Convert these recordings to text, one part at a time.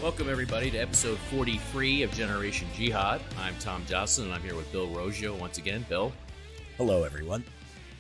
Welcome, everybody, to episode 43 of Generation Jihad. I'm Tom Jocelyn, and I'm here with Bill Roggio once again. Bill. Hello, everyone.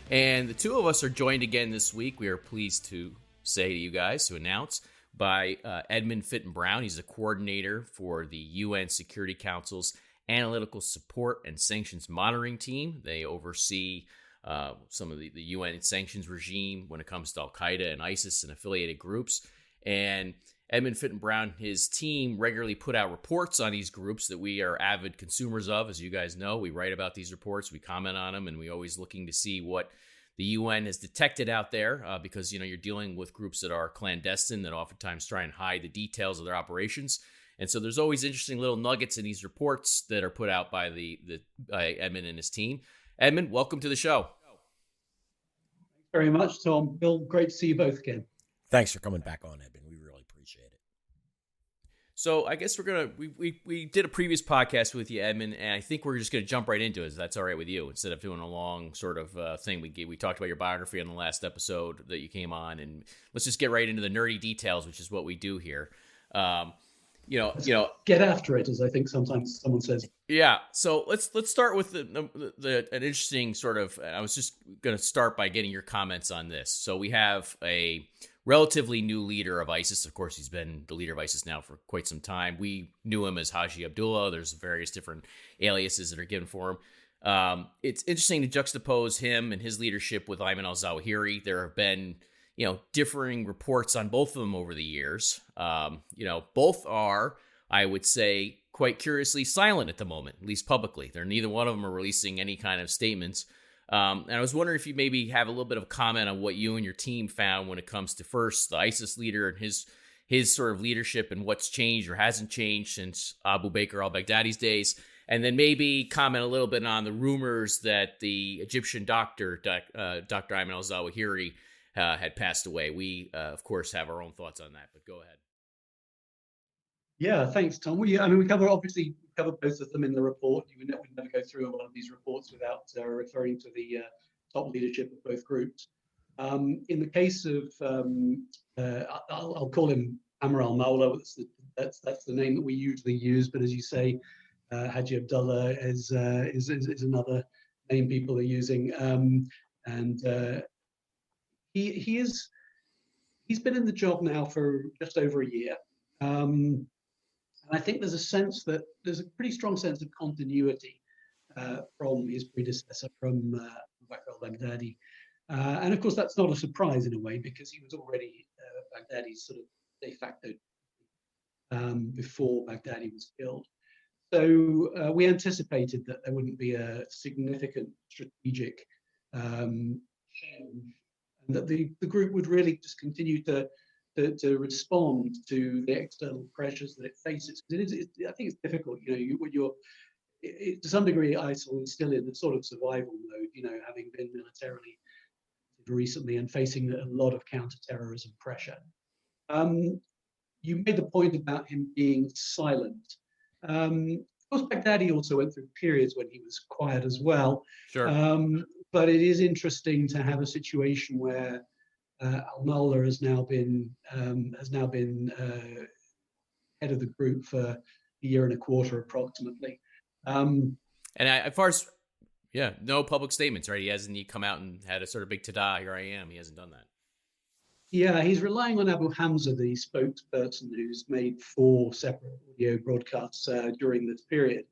And the two of us are joined again this week. We are pleased to say to you guys, to announce, by Edmund Fitton-Brown. He's a coordinator for the UN Security Council's Analytical Support and Sanctions Monitoring Team. They oversee some of the UN sanctions regime when it comes to Al Qaeda and ISIS and affiliated groups. And Edmund Fitton-Brown, his team regularly put out reports on these groups that we are avid consumers of. As you guys know, we write about these reports, we comment on them, and we're always looking to see what the UN has detected out there because, you're dealing with groups that are clandestine that oftentimes try and hide the details of their operations. And so there's always interesting little nuggets in these reports that are put out by by Edmund and his team. Edmund, welcome to the show. Thanks very much, Tom. Bill, great to see you both again. Thanks for coming back on, Edmund. We really appreciate it. So I guess we did a previous podcast with you, Edmund, and I think we're just gonna jump right into it. If that's all right with you, instead of doing a long sort of thing. We talked about your biography on the last episode that you came on, and let's just get right into the nerdy details, which is what we do here. Get after it, as I think sometimes someone says. Yeah. So let's start with an interesting sort of. I was just going to start by getting your comments on this. So we have a relatively new leader of ISIS. Of course, he's been the leader of ISIS now for quite some time. We knew him as Haji Abdullah. There's various different aliases that are given for him. It's interesting to juxtapose him and his leadership with Ayman al-Zawahiri. There have been differing reports on both of them over the years. Both are, I would say, quite curiously silent at the moment, at least publicly. Neither one of them are releasing any kind of statements. And I was wondering if you maybe have a little bit of a comment on what you and your team found when it comes to first the ISIS leader and his sort of leadership and what's changed or hasn't changed since Abu Bakr al-Baghdadi's days. And then maybe comment a little bit on the rumors that the Egyptian doctor, Dr. Ayman al-Zawahiri, had passed away. We, of course, have our own thoughts on that, but go ahead. Yeah, thanks, Tom. We cover both of them in the report. We never go through a lot of these reports without referring to the top leadership of both groups. In the case of, I'll call him Amr al-Mawla. That's the name that we usually use. But as you say, Haji Abdullah is another name people are using, and he's been in the job now for just over a year. And I think there's a pretty strong sense of continuity from his predecessor, from Bakr al-Baghdadi. And of course, that's not a surprise in a way, because he was already Baghdadi's sort of de facto before Baghdadi was killed. So we anticipated that there wouldn't be a significant strategic change, and that the group would really just continue to respond to the external pressures that it faces. I think it's difficult, to some degree, ISIL is still in the sort of survival mode, having been militarily recently and facing a lot of counter-terrorism pressure. You made the point about him being silent. Of course, Baghdadi also went through periods when he was quiet as well. Sure. But it is interesting to have a situation where al-Mawla has now been head of the group for a year and a quarter approximately. As far as no public statements, right? He hasn't come out and had a sort of big ta-da, here I am. He hasn't done that. Yeah, he's relying on Abu Hamza, the spokesperson, who's made 4 separate audio broadcasts during this period,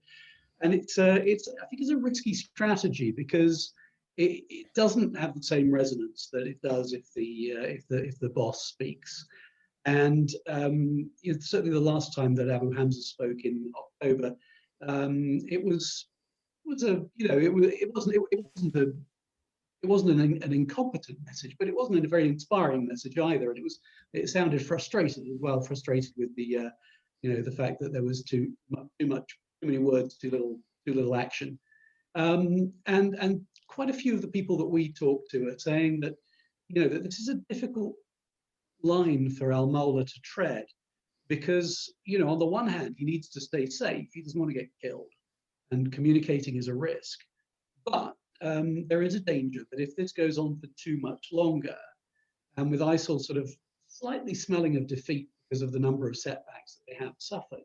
and I think it's a risky strategy, because it doesn't have the same resonance that it does if the boss speaks. And certainly the last time that Abu Hamza spoke in October, it wasn't an incompetent message, but it wasn't a very inspiring message either. And it sounded frustrated as well, frustrated with the fact that there was too many words, too little action. And quite a few of the people that we talk to are saying that, that this is a difficult line for al-Mawla to tread, because, on the one hand, he needs to stay safe. He doesn't want to get killed, and communicating is a risk. But there is a danger that if this goes on for too much longer, and with ISIL sort of slightly smelling of defeat because of the number of setbacks that they have suffered.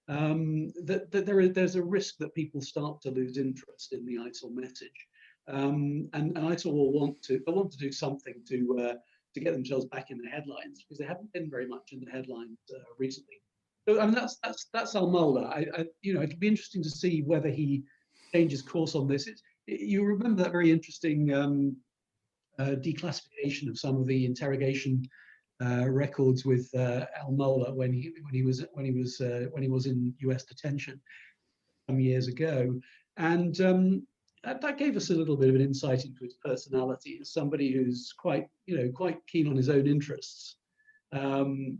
There's a risk that people start to lose interest in the ISIL message, and ISIL will want to do something to get themselves back in the headlines, because they haven't been very much in the headlines recently. So I mean, that's Al-Mawla. It'd be interesting to see whether he changes course on this. You remember that very interesting declassification of some of the interrogation records with Al-Mawla when he was in U.S. detention some years ago, and that gave us a little bit of an insight into his personality as somebody who's quite keen on his own interests.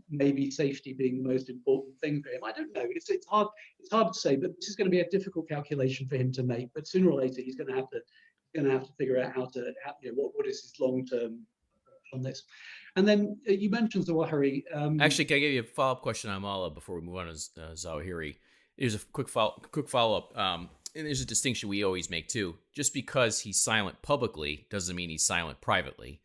Maybe safety being the most important thing for him. I don't know. It's hard to say, but this is going to be a difficult calculation for him to make. But sooner or later, he's going to have to figure out what is his long-term on this. And then you mentioned Zawahiri. Actually, can I give you a follow-up question on Mala before we move on to Zawahiri? Here's a quick follow-up. And there's a distinction we always make too. Just because he's silent publicly doesn't mean he's silent privately.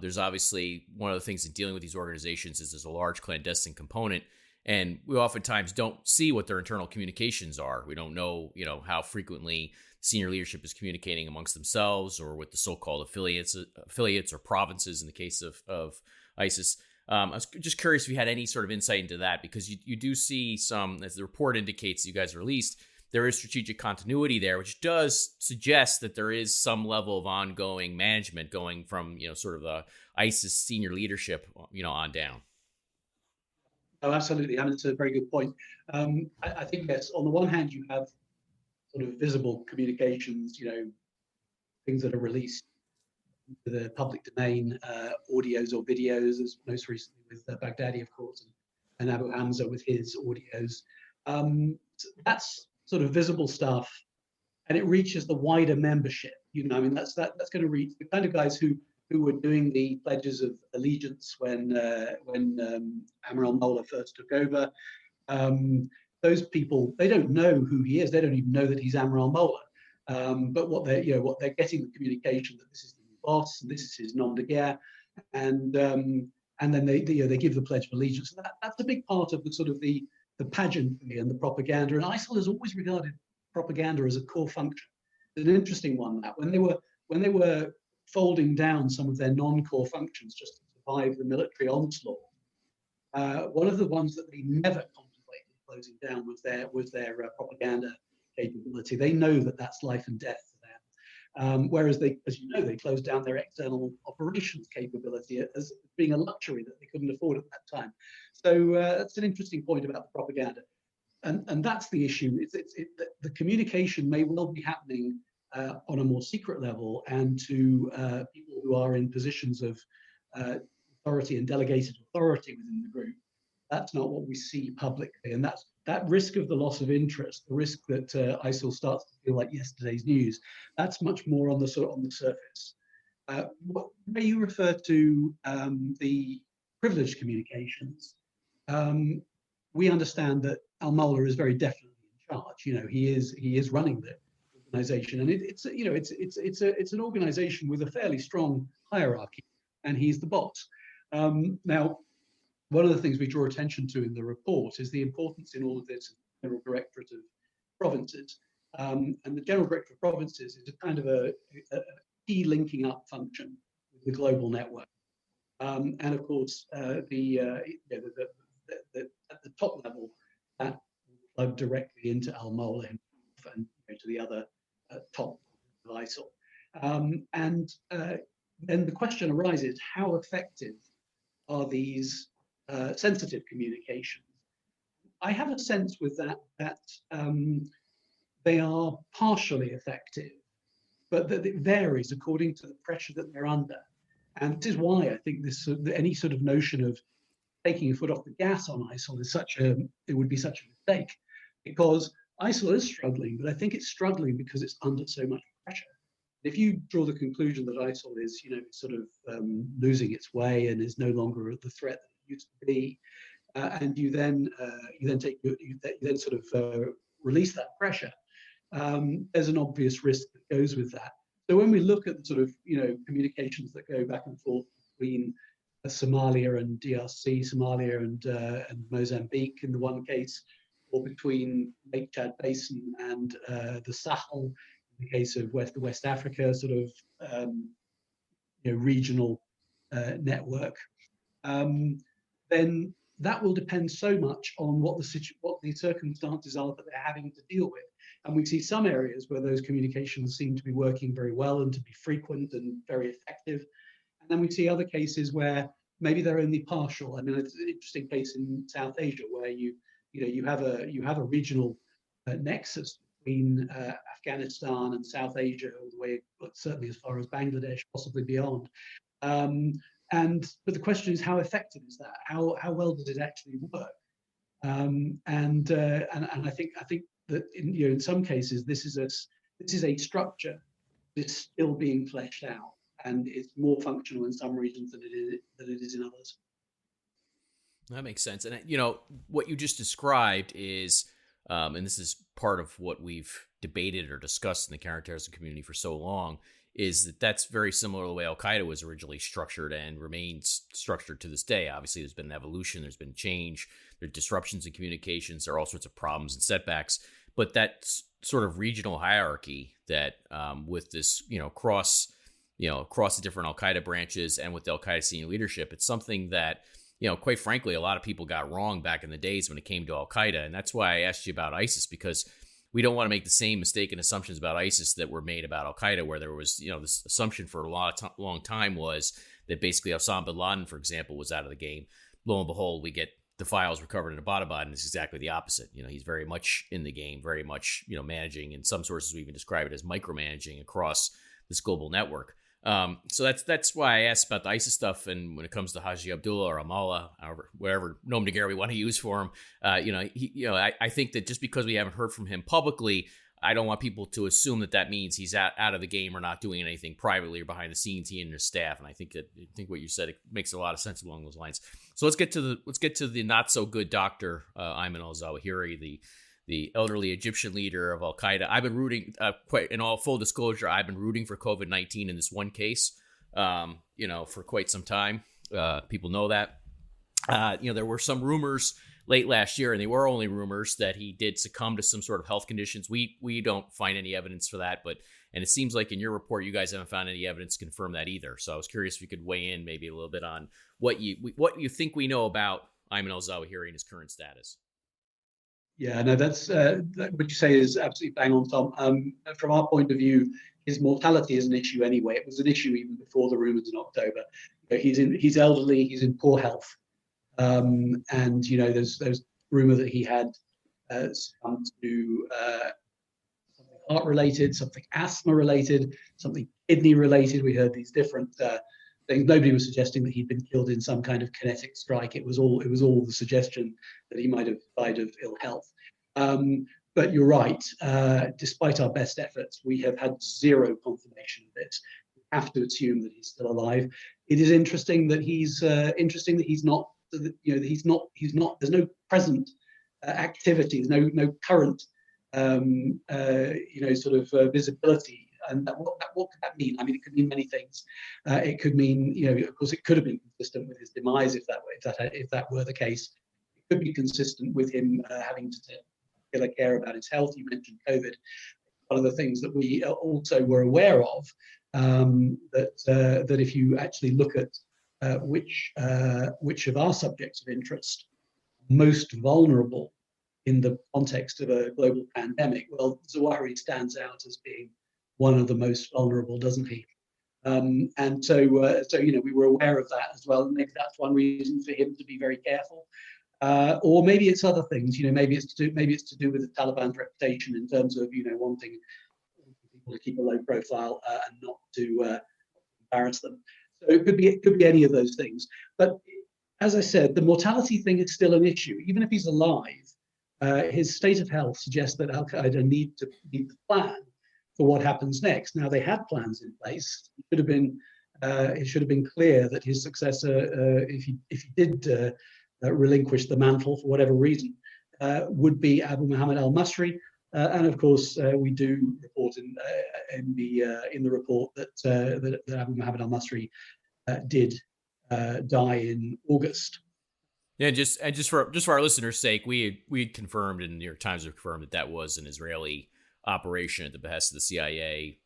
There's obviously one of the things in dealing with these organizations is there's a large clandestine component, and we oftentimes don't see what their internal communications are. We don't know, how frequently senior leadership is communicating amongst themselves or with the so-called affiliates or provinces in the case of ISIS. I was just curious if you had any sort of insight into that, because you do see some, as the report indicates you guys released, there is strategic continuity there, which does suggest that there is some level of ongoing management going from, sort of the ISIS senior leadership, on down. Oh, absolutely. I mean, it's a very good point. I think, yes, on the one hand, you have sort of visible communications, things that are released to the public domain, audios or videos, as most recently with Baghdadi, of course, and Abu Hamza with his audios. That's sort of visible stuff, and it reaches the wider membership. That's going to reach the kind of guys who were doing the pledges of allegiance when Amr al-Mawla first took over. Those people, they don't know who he is. They don't even know that he's Amr al-Mawla. But what they're getting the communication that this is the new boss and this is his nom de guerre, and then they give the pledge of allegiance. And that's a big part of the sort of the pageantry and the propaganda. And ISIL has always regarded propaganda as a core function. It's an interesting one, that when they were folding down some of their non-core functions just to survive the military onslaught, one of the ones that they never contemplated closing down was their propaganda capability. They know that that's life and death for them. Whereas they closed down their external operations capability as being a luxury that they couldn't afford at that time. So that's an interesting point about the propaganda, and that's the issue. The communication may well be happening on a more secret level, and to people who are in positions of authority and delegated authority within the group. That's not what we see publicly, and that's that risk of the loss of interest, the risk that ISIL starts to feel like yesterday's news. That's much more on the surface. When you refer to the privileged communications, we understand that Al-Mawla is very definitely in charge. He is running the organization, and it's an organization with a fairly strong hierarchy, and he's the boss. Now, one of the things we draw attention to in the report is the importance in all of this of the General Directorate of Provinces. And the General Directorate of Provinces is a kind of a key linking up function with the global network. And of course, at the top level, that will plug directly into Al-Mawla himself and to the other top of ISIL. And then the question arises, how effective are these sensitive communications? I have a sense with that they are partially effective, but that it varies according to the pressure that they're under. And this is why I think any sort of notion of taking a foot off the gas on ISIL is it would be such a mistake, because ISIL is struggling, but I think it's struggling because it's under so much pressure. If you draw the conclusion that ISIL is, sort of losing its way and is no longer the threat that it used to be, and you then sort of release that pressure, there's an obvious risk that goes with that. So when we look at the sort of communications that go back and forth between Somalia and DRC, Somalia and Mozambique in the one case, or between Lake Chad Basin and the Sahel in the case of West Africa, sort of regional network, then that will depend so much on what the circumstances are that they're having to deal with. And we see some areas where those communications seem to be working very well and to be frequent and very effective. And then we see other cases where maybe they're only partial. I mean, it's an interesting case in South Asia where you have a regional nexus between Afghanistan and South Asia, all the way, certainly as far as Bangladesh, possibly beyond. But the question is, how effective is that? How well does it actually work? And I think that in some cases this is a structure that's still being fleshed out, and it's more functional in some regions than it is in others. That makes sense. And what you just described is, and this is part of what we've debated or discussed in the counterterrorism community for so long, is that that's very similar to the way Al Qaeda was originally structured and remains structured to this day. Obviously, there's been an evolution, there's been change, there are disruptions in communications, there are all sorts of problems and setbacks. But that sort of regional hierarchy that with this, across the different Al Qaeda branches and with the Al Qaeda senior leadership, it's something that, quite frankly, a lot of people got wrong back in the days when it came to Al Qaeda. And that's why I asked you about ISIS, because we don't want to make the same mistaken assumptions about ISIS that were made about Al Qaeda, where there was, this assumption for a long time was that basically Osama bin Laden, for example, was out of the game. Lo and behold, we get the files recovered in Abbottabad, and it's exactly the opposite. He's very much in the game, very much, managing. And some sources we even describe it as micromanaging across this global network. So that's why I asked about the ISIS stuff. And when it comes to Haji Abdullah or Amala, whatever nom de guerre we want to use for him, I think that just because we haven't heard from him publicly, I don't want people to assume that means he's out of the game or not doing anything privately or behind the scenes, he and his staff. And I think what you said, it makes a lot of sense along those lines. So let's get to the not so good doctor, Ayman al-Zawahiri, the elderly Egyptian leader of Al Qaeda. I've been rooting, quite in all full disclosure, I've been rooting for COVID-19 in this one case, for quite some time. People know that. There were some rumors late last year, and they were only rumors, that he did succumb to some sort of health conditions. We don't find any evidence for that, and it seems like in your report, you guys haven't found any evidence to confirm that either. So I was curious if you could weigh in maybe a little bit on what you think we know about Ayman al-Zawahiri and his current status. Yeah, no, that's what you say is absolutely bang on, Tom. From our point of view, his mortality is an issue anyway. It was an issue even before the rumors in October. He's elderly, he's in poor health, and there's rumor that he had succumbed to something heart related, something asthma related, something kidney related. We heard these different things. Nobody was suggesting that he'd been killed in some kind of kinetic strike. It was all the suggestion that he might have died of ill health. But you're right. Despite our best efforts, we have had zero confirmation of this. We have to assume that he's still alive. It is interesting that he's not. He's not. There's no present activity. There's no current. Visibility. And what could that mean? I mean, it could mean many things. It could mean, of course, it could have been consistent with his demise if that were the case. It could be consistent with him having to take particular care about his health. You mentioned COVID. One of the things that we also were aware of, that if you actually look at which of our subjects of interest most vulnerable in the context of a global pandemic, well, Zawahiri stands out as being one of the most vulnerable, doesn't he? And so we were aware of that as well. Maybe that's one reason for him to be very careful, or maybe it's other things. Maybe it's to do with the Taliban's reputation in terms of wanting people to keep a low profile and not to embarrass them. So it could be any of those things. But as I said, the mortality thing is still an issue. Even if he's alive, his state of health suggests that Al Qaeda need to plan for what happens next. Now, they had plans in place. It should have been clear that his successor, if he did relinquish the mantle for whatever reason, would be Abu Muhammad al-Masri. And of course, we do report in the report that Abu Muhammad al-Masri did die in August. Yeah, just for our listeners' sake, we had confirmed, and the New York Times have confirmed that was an Israeli operation at the behest of the CIA.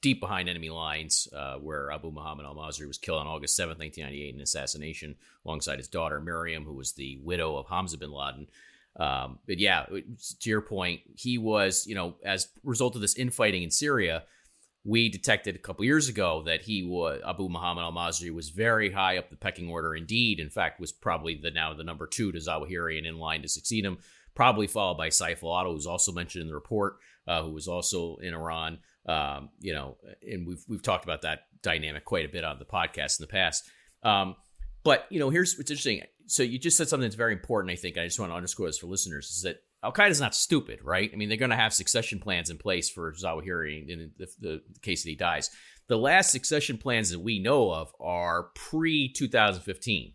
Deep behind enemy lines, where Abu Muhammad al-Masri was killed on August 7th, 1998, in an assassination alongside his daughter Miriam, who was the widow of Hamza bin Laden. But yeah, to your point, he was, as a result of this infighting in Syria, we detected a couple years ago that Abu Muhammad al-Masri was very high up the pecking order indeed. In fact, was probably now the number 2 to Zawahiri and in line to succeed him, probably followed by Saif al-Adil, who's also mentioned in the report, who was also in Iran. And we've talked about that dynamic quite a bit on the podcast in the past. But here's what's interesting. So you just said something that's very important, I think. I just want to underscore this for listeners, is that Al Qaeda is not stupid, right? I mean, they're going to have succession plans in place for Zawahiri in the case that he dies. The last succession plans that we know of are pre-2015.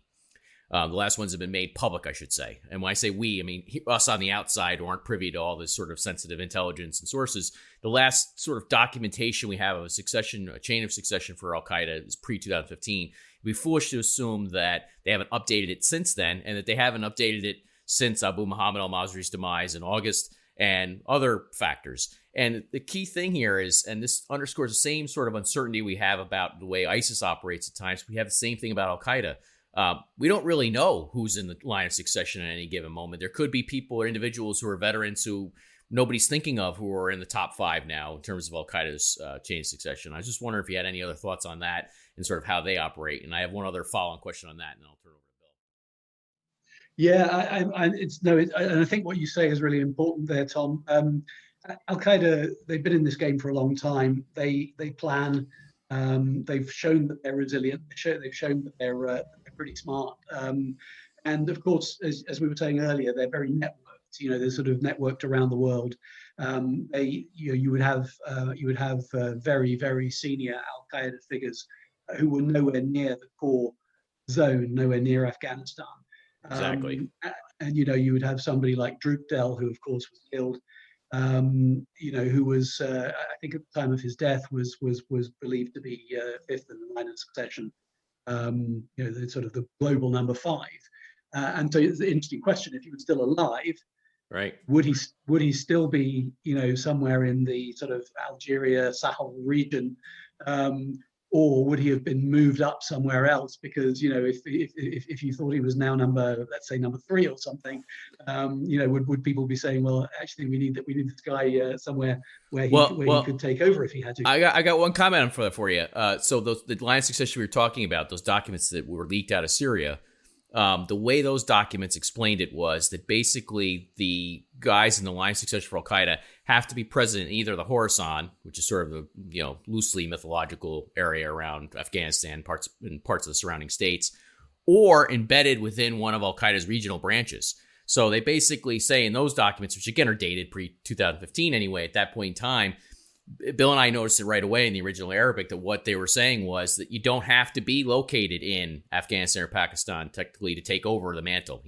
The last ones have been made public, I should say. And when I say we, I mean us on the outside who aren't privy to all this sort of sensitive intelligence and sources. The last sort of documentation we have of a chain of succession for Al Qaeda is pre-2015. It'd be foolish to assume that they haven't updated it since then, and that they haven't updated it since Abu Muhammad al-Masri's demise in August and other factors. And the key thing here is, and this underscores the same sort of uncertainty we have about the way ISIS operates at times, we have the same thing about Al Qaeda. We don't really know who's in the line of succession at any given moment. There could be people or individuals who are veterans who nobody's thinking of who are in the top 5 now in terms of Al Qaeda's chain of succession. I was just wondering if you had any other thoughts on that and sort of how they operate. And I have one other follow-on question on that, and then I'll turn it over to Bill. Yeah, and I think what you say is really important there, Tom. Al Qaeda, they've been in this game for a long time. They plan. They've shown that they're resilient. They've shown that they're pretty smart. And of course, as we were saying earlier, they're very networked. They're sort of networked around the world. You would have very, very senior Al Qaeda figures who were nowhere near the core zone, nowhere near Afghanistan. Exactly. And you would have somebody like Drukdel, who of course was killed. Who was, I think at the time of his death, was believed to be 5th in the line of succession. The sort of the global number 5. And so it's an interesting question: if he was still alive, right, would he still be somewhere in the sort of Algeria, Sahel region, or would he have been moved up somewhere else? Because if you thought he was now let's say number 3 or something, would people be saying, well, actually we need this guy somewhere where he could take over if he had to? I got one comment for you. So the line of succession we were talking about, those documents that were leaked out of Syria. The way those documents explained it was that basically the guys in the line of succession for Al Qaeda have to be present in either the Khorasan, which is sort of the loosely mythological area around Afghanistan, parts of the surrounding states, or embedded within one of Al Qaeda's regional branches. So they basically say in those documents, which again are dated pre-2015 anyway, at that point in time, Bill and I noticed it right away in the original Arabic that what they were saying was that you don't have to be located in Afghanistan or Pakistan technically to take over the mantle,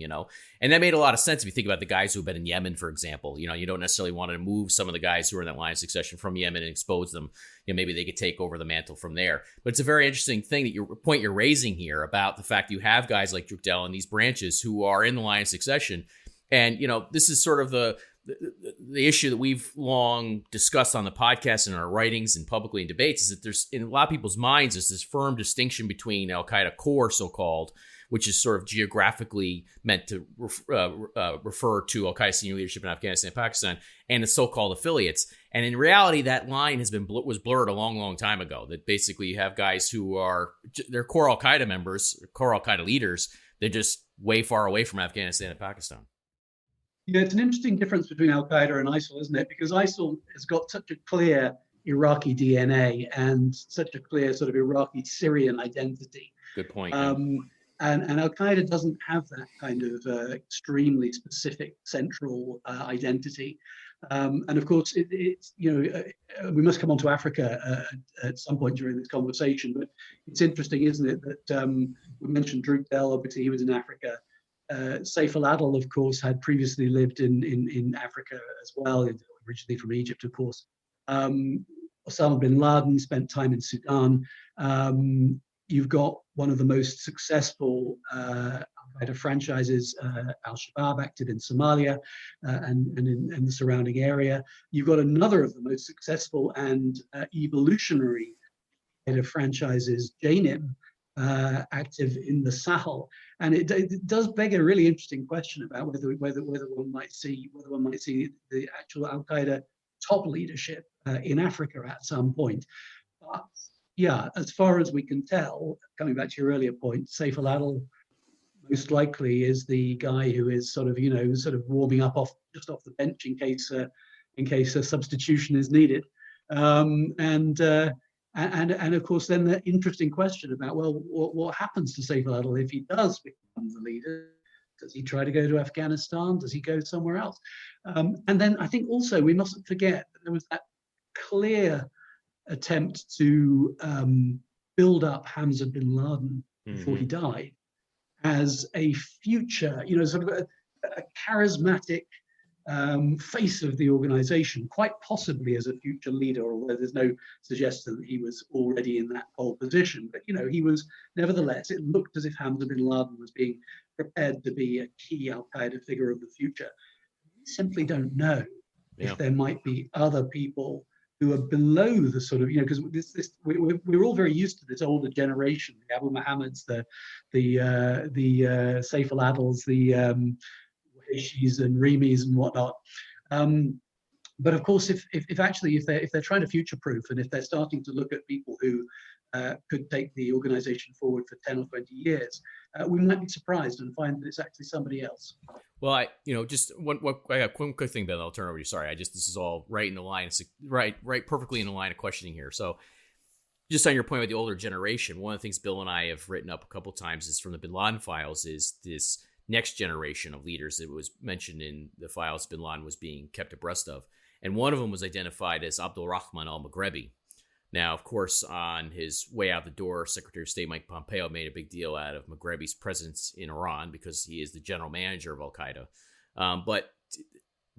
and that made a lot of sense if you think about the guys who have been in Yemen, for example. You don't necessarily want to move some of the guys who are in that line of succession from Yemen and expose them. Maybe they could take over the mantle from there. But it's a very interesting thing that your point you're raising here about the fact you have guys like Drukdel in these branches who are in the line of succession. And, this is sort of the issue that we've long discussed on the podcast and in our writings and publicly in debates, is that there's, in a lot of people's minds, there's this firm distinction between Al Qaeda core, so-called, which is sort of geographically meant to refer to Al Qaeda senior leadership in Afghanistan and Pakistan, and its so-called affiliates. And in reality, that line was blurred a long, long time ago. That basically you have guys who they're core Al Qaeda members, core Al Qaeda leaders. They're just way far away from Afghanistan and Pakistan. Yeah, it's an interesting difference between Al Qaeda and ISIL, isn't it? Because ISIL has got such a clear Iraqi DNA and such a clear sort of Iraqi Syrian identity. Good point. And Al Qaeda doesn't have that kind of extremely specific central identity. And of course, we must come on to Africa at some point during this conversation. But it's interesting, isn't it, that we mentioned Drukdel. Obviously, he was in Africa. Saif al-Adil, of course, had previously lived in Africa as well, originally from Egypt, of course. Osama bin Laden spent time in Sudan. You've got one of the most successful Al-Qaeda franchises, Al-Shabaab, active in Somalia and in the surrounding area. You've got another of the most successful and evolutionary Al-Qaeda franchises, JNIM, active in the Sahel, and it does beg a really interesting question about whether one might see the actual Al Qaeda top leadership in Africa at some point. But yeah, as far as we can tell, coming back to your earlier point, Saif al-Adil most likely is the guy who is sort of warming up just off the bench in case a substitution is needed, and of course then the interesting question about, well, what happens to Saif al-Adil if he does become the leader? Does he try to go to Afghanistan? Does he go somewhere else? And then I think also we mustn't forget that there was that clear attempt to build up Hamza bin Laden before he died as a future, sort of a charismatic face of the organization, quite possibly as a future leader, although there's no suggestion that he was already in that pole position. But, he was, nevertheless, it looked as if Hamza bin Laden was being prepared to be a key Al-Qaeda figure of the future. We simply don't know if there might be other people who are below the sort of, because we're all very used to this older generation, the Abu Muhammads, the Saif al-Adils, the Ishis and Rimis and whatnot. But of course, if they're trying to future-proof, and if they're starting to look at people who could take the organization forward for 10 or 20 years, we might be surprised and find that it's actually somebody else. Well, I got one quick thing, Ben. I'll turn over to you. Sorry, this is all right in the line, right perfectly in the line of questioning here. So, just on your point about the older generation, one of the things Bill and I have written up a couple times is from the Bin Laden files is this next generation of leaders that was mentioned in the files Bin Laden was being kept abreast of, and one of them was identified as Abdul Rahman al-Maghrebi. Now, of course, on his way out the door, Secretary of State Mike Pompeo made a big deal out of Maghrebi's presence in Iran because he is the general manager of Al-Qaeda. But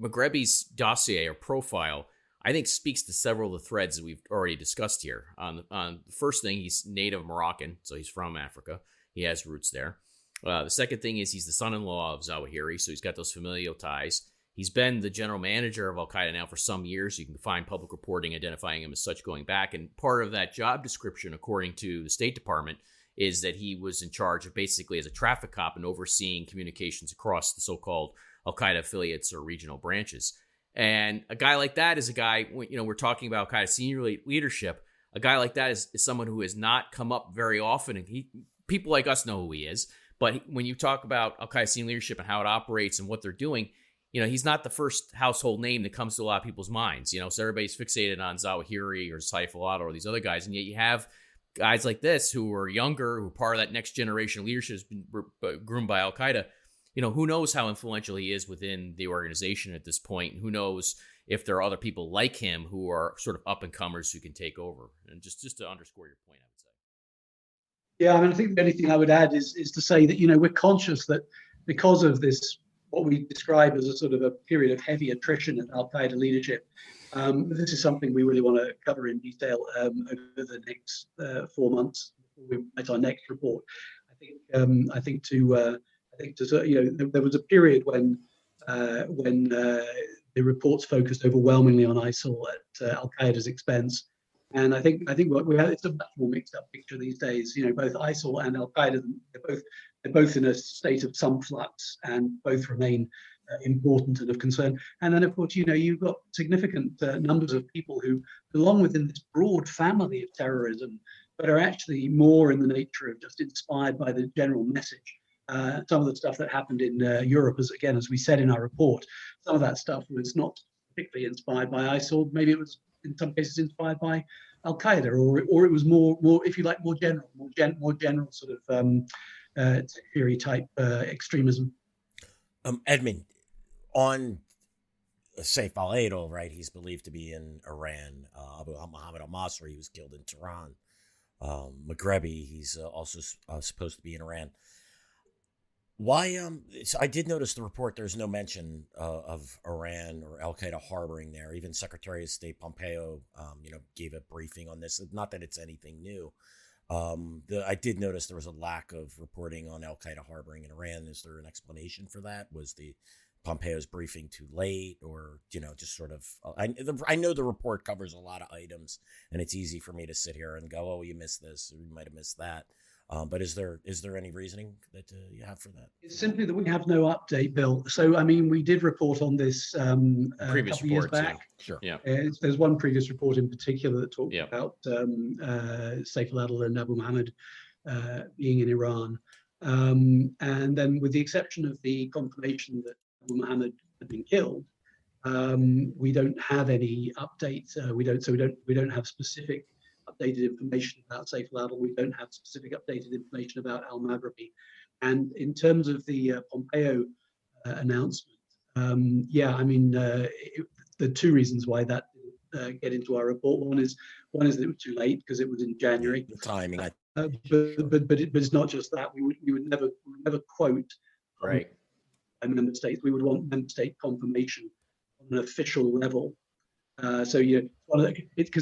Maghrebi's dossier or profile, I think, speaks to several of the threads that we've already discussed here. On the first thing, he's native Moroccan, so he's from Africa. He has roots there. The second thing is he's the son-in-law of Zawahiri, so he's got those familial ties. He's been the general manager of Al-Qaeda now for some years. You can find public reporting identifying him as such going back. And part of that job description, according to the State Department, is that he was in charge of basically as a traffic cop and overseeing communications across the so-called Al-Qaeda affiliates or regional branches. And a guy like that is a guy, we're talking about Al-Qaeda senior leadership. A guy like that is someone who has not come up very often. And people like us know who he is. But when you talk about Al-Qaeda senior leadership and how it operates and what they're doing, he's not the first household name that comes to a lot of people's minds. So everybody's fixated on Zawahiri or Saif al-Adil or these other guys. And yet you have guys like this who are younger, who are part of that next generation of leadership has been groomed by Al-Qaeda. Who knows how influential he is within the organization at this point? Who knows if there are other people like him who are sort of up-and-comers who can take over? And just to underscore your point, I would say. Yeah, I think the only thing I would add is to say that, we're conscious that because of this, what we describe as a sort of a period of heavy attrition in Al-Qaeda leadership. This is something we really want to cover in detail over the next 4 months before we write our next report. I think there was a period when the reports focused overwhelmingly on ISIL at Al-Qaeda's expense. And I think what we have, it's a much more mixed up picture these days. Both ISIL and Al-Qaeda, they're both in a state of some flux and both remain important and of concern. And then, of course, you've got significant numbers of people who belong within this broad family of terrorism, but are actually more in the nature of just inspired by the general message. Some of the stuff that happened in Europe, as we said in our report, some of that stuff was not particularly inspired by ISIL. Maybe it was in some cases inspired by Al Qaeda, or it was more, if you like, more general sort of theory type extremism. Edmund, on Saif al-Adil, right? He's believed to be in Iran. Abu Muhammad al-Masri, he was killed in Tehran. Maghrebi, he's also supposed to be in Iran. Why? So I did notice the report. There's no mention of Iran or Al Qaeda harboring there. Even Secretary of State Pompeo, gave a briefing on this. Not that it's anything new, I did notice there was a lack of reporting on Al Qaeda harboring in Iran. Is there an explanation for that? Was the Pompeo's briefing too late, or just sort of? I know the report covers a lot of items, and it's easy for me to sit here and go, "Oh, you missed this, or you might have missed that." But is there any reasoning that you have for that? It's simply that we have no update, Bill. So, I mean, we did report on this a Previous couple of years reports, back. Sure. Yeah. There's one previous report in particular that talked Yeah. about Saif al-Adl and Abu Muhammad being in Iran. And then, with the exception of the confirmation that Abu Muhammad had been killed, we don't have any updates. We don't have specific updated information about Saif al-Adl. We don't have specific updated information about al-Maghrabi. And in terms of the Pompeo announcement, I mean, the two reasons why that didn't get into our report. One is that it was too late because it was in January. The timing, but it's not just that. We would never quote Right. member states. We would want member state confirmation on an official level. Because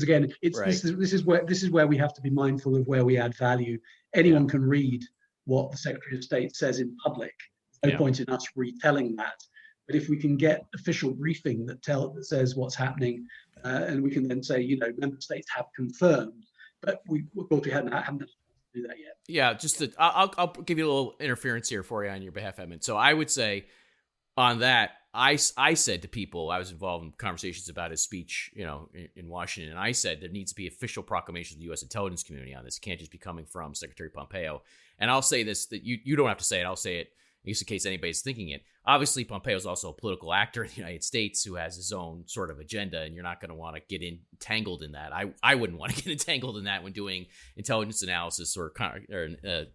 again, Right. this is where we have to be mindful of where we add value. Anyone can read what the Secretary of State says in public. There's no point in us retelling that. But if we can get official briefing that says what's happening, and we can then say, member states have confirmed, but of course we haven't do that yet. Yeah, I'll give you a little interference here for you on your behalf, Edmund. So I would say on that, I said to people, I was involved in conversations about his speech, in Washington, and I said there needs to be official proclamation of the U.S. intelligence community on this. It can't just be coming from Secretary Pompeo. And I'll say this, that you don't have to say it. I'll say it in case anybody's thinking it. Obviously, Pompeo is also a political actor in the United States who has his own sort of agenda, and you're not going to want to get entangled in that. I wouldn't want to get entangled in that when doing intelligence analysis or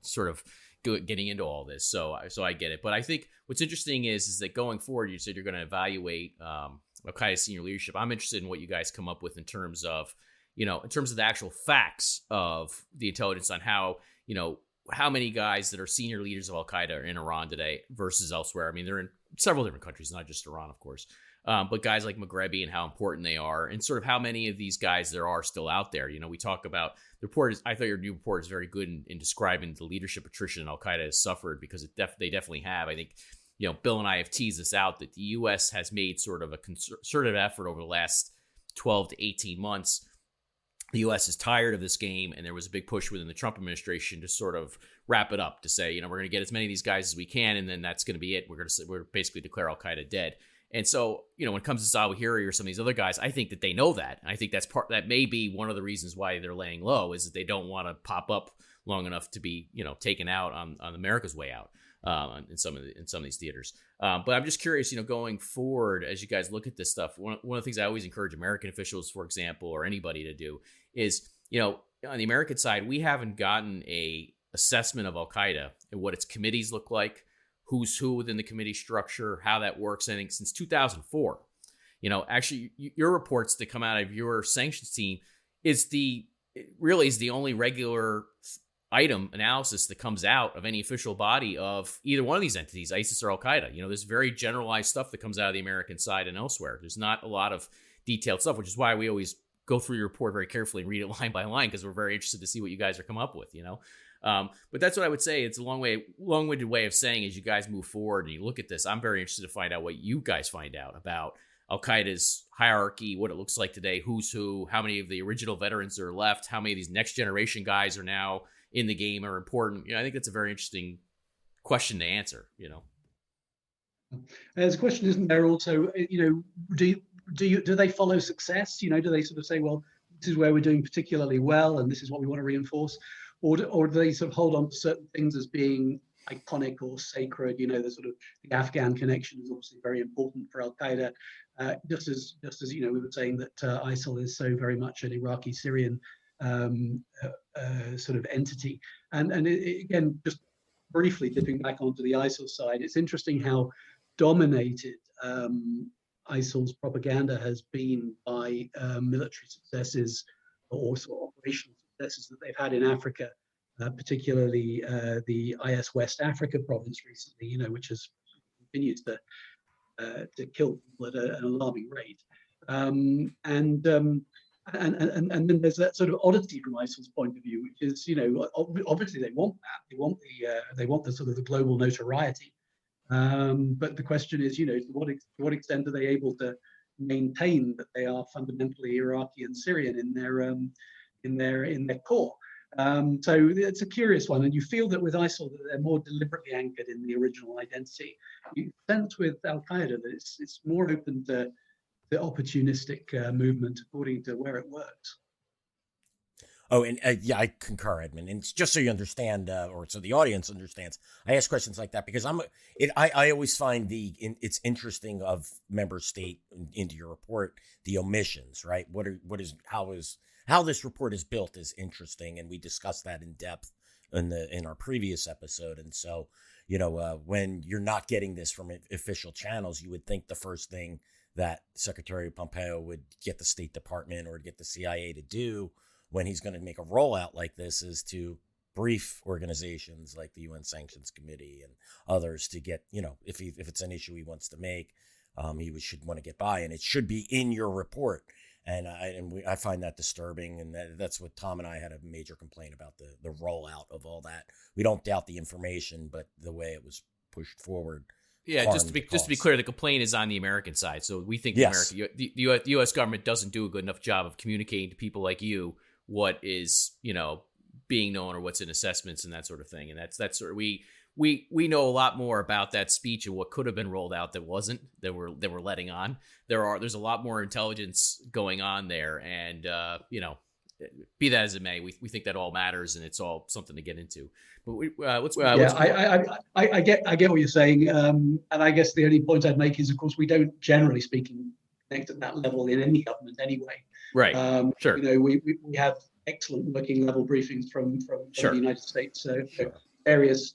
sort of getting into all this. So I get it. But I think what's interesting is that going forward, you said you're going to evaluate Al Qaeda senior leadership. I'm interested in what you guys come up with in terms of the actual facts of the intelligence on how many guys that are senior leaders of Al Qaeda are in Iran today versus elsewhere. I mean, they're in several different countries, not just Iran, of course. But guys like Maghrabi and how important they are, and sort of how many of these guys there are still out there. We talk about the report. I thought your new report is very good in describing the leadership attrition Al Qaeda has suffered, because they definitely have. I think, Bill and I have teased this out, that the U.S. has made sort of a concerted effort over the last 12 to 18 months. The U.S. is tired of this game, and there was a big push within the Trump administration to sort of wrap it up, to say, we're going to get as many of these guys as we can, and then that's going to be it. We're basically declare Al Qaeda dead. And so, when it comes to Zawahiri or some of these other guys, I think that they know that. And I think that may be one of the reasons why they're laying low, is that they don't want to pop up long enough to be, taken out on America's way out in some of these theaters. But I'm just curious, going forward, as you guys look at this stuff, one of the things I always encourage American officials, for example, or anybody to do is, on the American side, we haven't gotten a assessment of Al Qaeda and what its committees look like, who's who within the committee structure, how that works. I think since 2004, actually your reports that come out of your sanctions team is the only regular item analysis that comes out of any official body of either one of these entities, ISIS or Al Qaeda. There's very generalized stuff that comes out of the American side and elsewhere. There's not a lot of detailed stuff, which is why we always go through your report very carefully and read it line by line, because we're very interested to see what you guys are come up with, But that's what I would say. It's a long-winded way of saying, as you guys move forward and you look at this, I'm very interested to find out what you guys find out about Al Qaeda's hierarchy, what it looks like today, who's who, how many of the original veterans are left, how many of these next generation guys are now in the game, are important. I think that's a very interesting question to answer. There's a question, isn't there? Also, do they follow success? Do they sort of say, well, this is where we're doing particularly well, and this is what we want to reinforce, or do they sort of hold on to certain things as being iconic or sacred? The sort of the Afghan connection is obviously very important for Al Qaeda, just as we were saying that ISIL is so very much an Iraqi-Syrian sort of entity. And again, just briefly dipping back onto the ISIL side, it's interesting how dominated ISIL's propaganda has been by military successes or sort of operational successes that they've had in Africa, particularly the IS West Africa province recently, which has continued to kill people at an alarming rate. and then there's that sort of oddity from ISIL's point of view, which is, obviously they want that, they want the sort of the global notoriety, but the question is, to what extent are they able to maintain that they are fundamentally Iraqi and Syrian in their core? So it's a curious one, and you feel that with ISIL that they're more deliberately anchored in the original identity. You sense with Al Qaeda that it's more open to the opportunistic movement according to where it works. Oh, and yeah, I concur, Edmund. And just so you understand, or so the audience understands, I ask questions like that because I always find it's interesting of member state into your report, the omissions, right? How this report is built is interesting, and we discussed that in depth in our previous episode. And so, when you're not getting this from official channels, you would think the first thing that Secretary Pompeo would get the State Department or get the CIA to do when he's going to make a rollout like this is to brief organizations like the UN Sanctions Committee and others to get, if it's an issue he wants to make, should want to get by, and it should be in your report. And I find that disturbing, and that's what Tom and I had a major complaint about the rollout of all that. We don't doubt the information, but the way it was pushed forward. Yeah, just to be clear, the complaint is on the American side. So we think the U.S. government doesn't do a good enough job of communicating to people like you what is being known or what's in assessments and that sort of thing. And that's sort of we know a lot more about that speech and what could have been rolled out that wasn't, that we're letting on. There's a lot more intelligence going on there, and be that as it may, we think that all matters and it's all something to get into. But I get what you're saying, and I guess the only point I'd make is, of course, we don't, generally speaking, connect at that level in any government anyway. Right. Sure. We have excellent working level briefings from Sure. the United States, various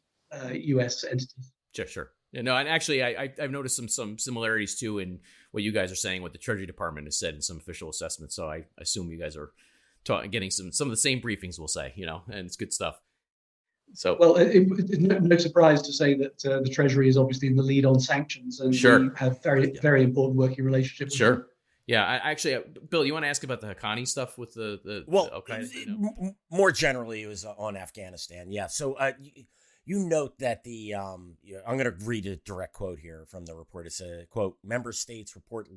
U.S. entities. Sure. And actually, I've noticed some similarities too in what you guys are saying, what the Treasury Department has said in some official assessments. So I assume you guys are getting some of the same briefings, we'll say, and it's good stuff. So, well, it's no surprise to say that the Treasury is obviously in the lead on sanctions, and sure. we have very important working relationship with sure. them. Yeah, actually, Bill, you want to ask about the Haqqani stuff with the more generally, it was on Afghanistan. Yeah, so you note that I'm going to read a direct quote here from the report. It's a quote: "Member states report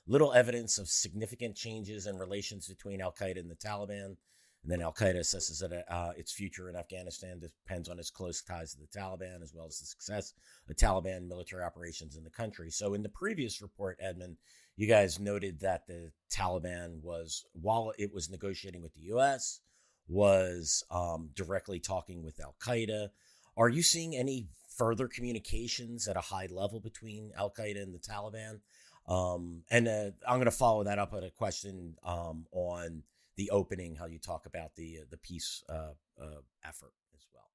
little evidence of significant changes in relations between Al Qaeda and the Taliban." And then Al Qaeda assesses that its future in Afghanistan depends on its close ties to the Taliban, as well as the success of Taliban military operations in the country. So in the previous report, Edmund, you guys noted that the Taliban while it was negotiating with the U.S., was directly talking with Al Qaeda. Are you seeing any further communications at a high level between Al Qaeda and the Taliban? And I'm going to follow that up with a question on the opening, how you talk about the peace effort as well.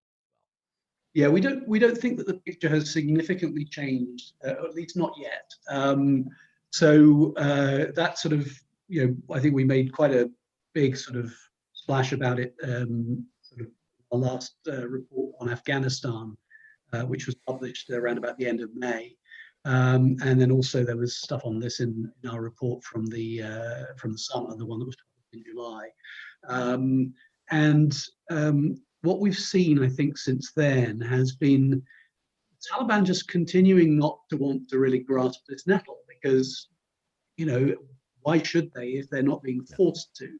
Yeah, we don't think that the picture has significantly changed, at least not yet. So that sort of, I think we made quite a big sort of splash about it, sort of our last report on Afghanistan, which was published around about the end of May. And then also there was stuff on this in our report from the summer, the one that was in July. What we've seen, I think, since then has been the Taliban just continuing not to want to really grasp this nettle, because, why should they if they're not being forced to?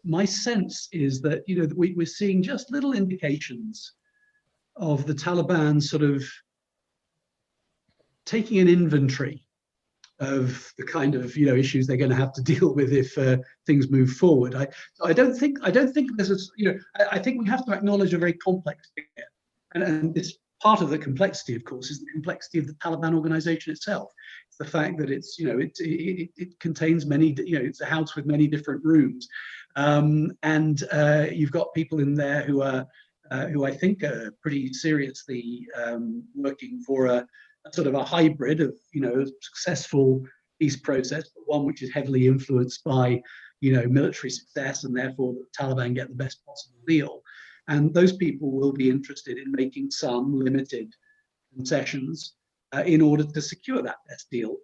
My sense is that, we're seeing just little indications of the Taliban sort of taking an inventory of the kind of issues they're going to have to deal with if things move forward. I don't think there's I think we have to acknowledge a very complex figure, and it's part of the complexity, of course, is the complexity of the Taliban organization itself. It's the fact that it's it contains many, it's a house with many different rooms, and you've got people in there who I think are pretty seriously working for a sort of a hybrid of, a successful peace process, but one which is heavily influenced by, military success, and therefore the Taliban get the best possible deal. And those people will be interested in making some limited concessions in order to secure that best deal,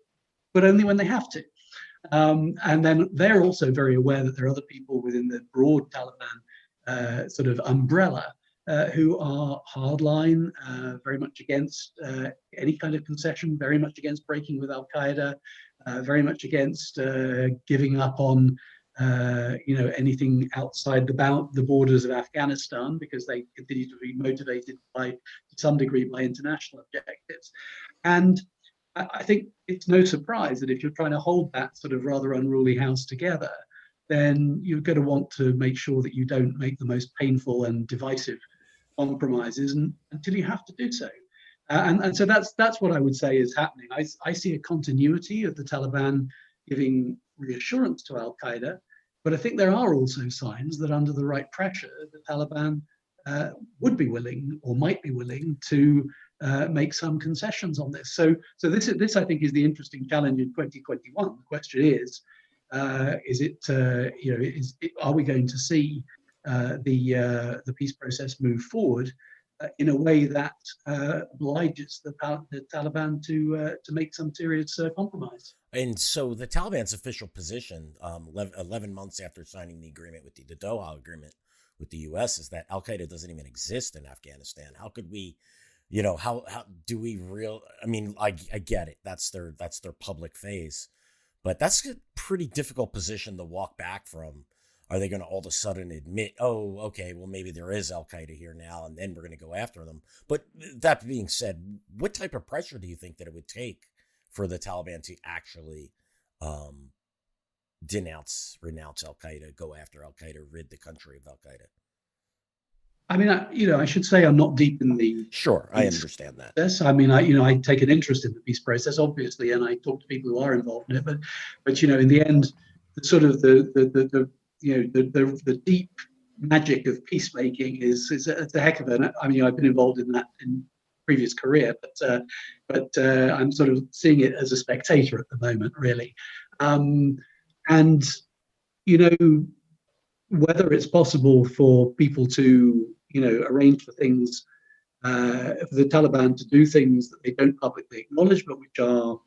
but only when they have to. And then they're also very aware that there are other people within the broad Taliban sort of umbrella who are hardline, very much against any kind of concession, very much against breaking with Al Qaeda, very much against giving up on anything outside the borders of Afghanistan, because they continue to be motivated to some degree by international objectives. And I think it's no surprise that if you're trying to hold that sort of rather unruly house together, then you're going to want to make sure that you don't make the most painful and divisive compromises until you have to do so. And so that's what I would say is happening. I see a continuity of the Taliban giving reassurance to Al Qaeda, but I think there are also signs that under the right pressure, the Taliban would be willing or might be willing to make some concessions on this. So this I think is the interesting challenge in 2021. The question is are we going to see the peace process move forward in a way that obliges the Taliban to make some serious compromise? And so the Taliban's official position, 11 months after signing the agreement with the Doha agreement with the U.S., is that Al Qaeda doesn't even exist in Afghanistan. How could we, how do we I mean, I get it. That's their public phase, but that's a pretty difficult position to walk back from. Are they going to all of a sudden admit, oh, okay, well, maybe there is Al Qaeda here now, and then we're going to go after them? But that being said, what type of pressure do you think that it would take for the Taliban to actually renounce Al Qaeda, go after Al Qaeda, rid the country of Al Qaeda? I mean, I should say I'm not deep in the. Sure, I understand that. Yes, I mean, I take an interest in the peace process, obviously, and I talk to people who are involved in it. But in the end, the sort of the deep magic of peacemaking is a heck of it. I mean, I've been involved in that in previous career, but I'm sort of seeing it as a spectator at the moment, really. And whether it's possible for people to arrange for things, for the Taliban to do things that they don't publicly acknowledge, but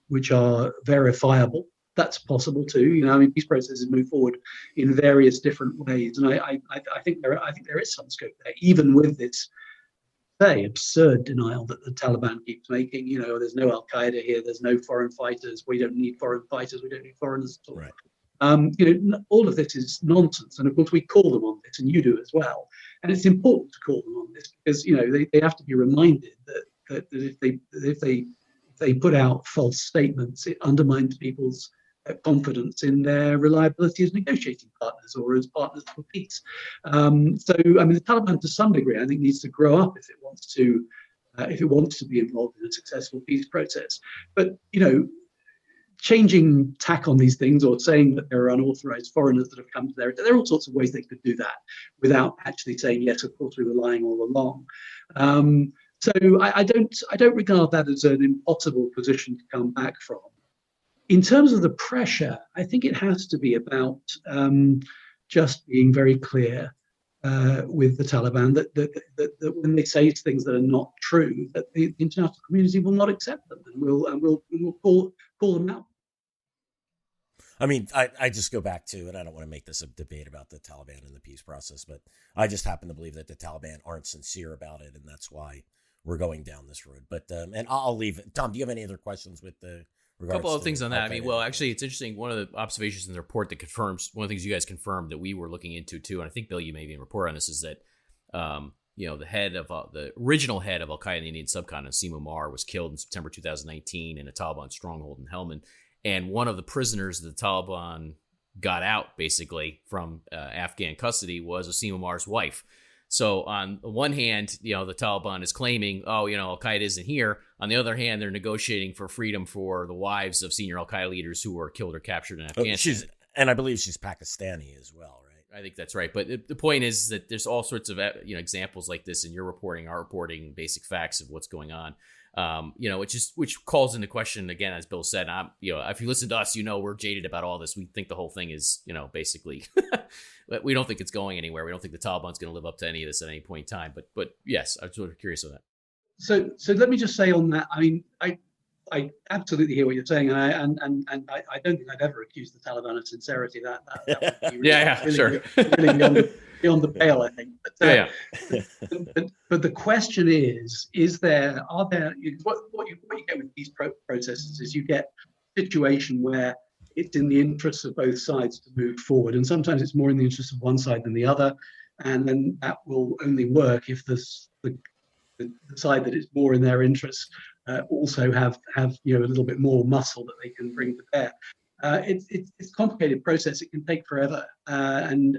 which are verifiable. That's possible too. I mean, peace processes move forward in various different ways, and I think there is some scope there, even with this absurd denial that the Taliban keeps making. There's no Al Qaeda here. There's no foreign fighters. We don't need foreign fighters. We don't need foreigners at all. Right. All of this is nonsense, and of course we call them on this, and you do as well. And it's important to call them on this because they have to be reminded that if they put out false statements, it undermines people's confidence in their reliability as negotiating partners or as partners for peace. So, I mean, the Taliban, to some degree, I think, needs to grow up if it wants to be involved in a successful peace process. But changing tack on these things or saying that there are unauthorized foreigners that have come to there are all sorts of ways they could do that without actually saying, yes, of course, we were lying all along. So I don't regard that as an impossible position to come back from. In terms of the pressure, I think it has to be about just being very clear with the Taliban that when they say things that are not true, that the international community will not accept them, and we'll call them out. I mean, I just go back to, and I don't want to make this a debate about the Taliban and the peace process, but I just happen to believe that the Taliban aren't sincere about it, and that's why we're going down this road. But and I'll leave it. Tom, do you have any other questions with the? A couple of things on that. I mean, well, actually, it's interesting. One of the observations in the report that confirms one of the things you guys confirmed that we were looking into too, and I think Bill, you may even report on this, is that the head of the original head of Al Qaeda in the Indian subcontinent, Asim Omar, was killed in September 2019 in a Taliban stronghold in Helmand, and one of the prisoners that the Taliban got out basically from Afghan custody was Asim Omar's wife. So on the one hand, the Taliban is claiming, Al Qaeda isn't here. On the other hand, they're negotiating for freedom for the wives of senior Al Qaeda leaders who were killed or captured in Afghanistan. And I believe she's Pakistani as well, right? I think that's right. But the point is that there's all sorts of examples like this in your reporting, our reporting, basic facts of what's going on. Which calls into question again, as Bill said. If you listen to us, we're jaded about all this. We think the whole thing is, basically, we don't think it's going anywhere. We don't think the Taliban's going to live up to any of this at any point in time. But yes, I'm sort of curious on that. So let me just say on that. I mean, I absolutely hear what you're saying, and I don't think I've ever accused the Taliban of sincerity. That would be really, sure. really beyond the pale, I think. But, but the question is there what you get with these processes is you get a situation where it's in the interests of both sides to move forward, and sometimes it's more in the interest of one side than the other, and then that will only work if the side that is more in their interest also have a little bit more muscle that they can bring to bear. It's a complicated process. It can take forever, and